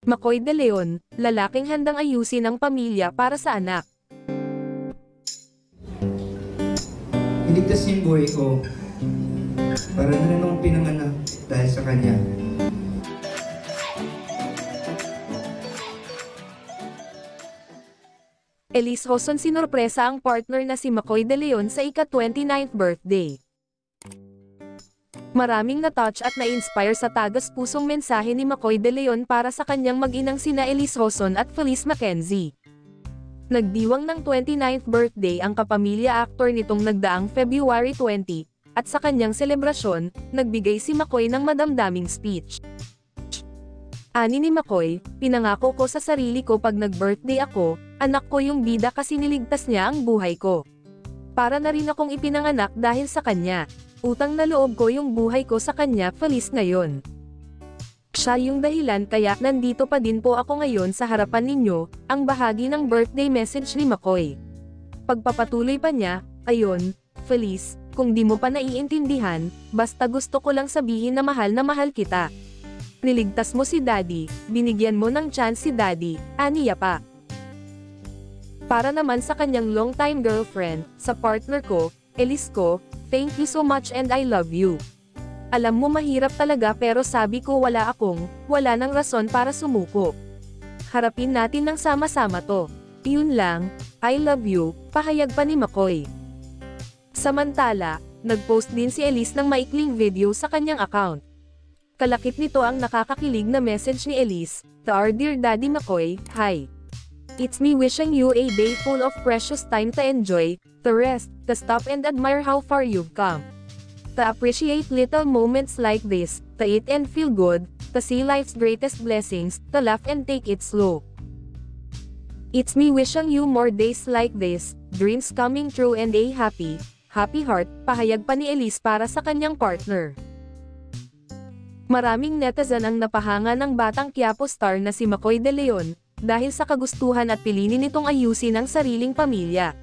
Makoy De Leon, lalaking handang ayusin ang pamilya para sa anak. Iligtas niya yung buhay ko. Para na rin akong pinanganak dahil sa kanya. Elise Hoson sinorpresa ang partner na si Makoy De Leon sa ika-29th birthday. Maraming na-touch at na-inspire sa tagas-pusong mensahe ni Makoy De Leon para sa kanyang mag-inang sina Elise Hoson at Felice Mackenzie. Nagdiwang ng 29th birthday ang kapamilya actor nitong nagdaang February 20, at sa kanyang selebrasyon, nagbigay si Makoy ng madamdaming speech. Ani ni Makoy, pinangako ko sa sarili ko pag nag-birthday ako, anak ko yung bida kasi niligtas niya ang buhay ko. Para na rin akong ipinanganak dahil sa kanya. Utang na loob ko yung buhay ko sa kanya, Felice ngayon. Siya yung dahilan kaya nandito pa din po ako ngayon sa harapan ninyo, ang bahagi ng birthday message ni Makoy. Pagpapatuloy pa niya, ayon, Felice, kung di mo pa naiintindihan, basta gusto ko lang sabihin na mahal kita. Niligtas mo si Daddy, binigyan mo ng chance si Daddy, aniya pa. Para naman sa kanyang long-time girlfriend, sa partner ko, Elise ko, thank you so much and I love you. Alam mo mahirap talaga pero sabi ko wala nang rason para sumuko. Harapin natin ng sama-sama to. Yun lang, I love you, pahayag pa ni Makoy. Samantala, nag-post din si Elise ng maikling video sa kanyang account. Kalakip nito ang nakakakilig na message ni Elise, to our dear Daddy Makoy, hi. It's me wishing you a day full of precious time to enjoy, to rest, to stop and admire how far you've come. To appreciate little moments like this, to eat and feel good, to see life's greatest blessings, to laugh and take it slow. It's me wishing you more days like this, dreams coming true and a happy heart, pahayag pa ni Elise para sa kanyang partner. Maraming netizen ang napahanga ng batang Quiapo star na si Makoy De Leon, dahil sa kagustuhan at pilinin nitong ayusin ang sariling pamilya.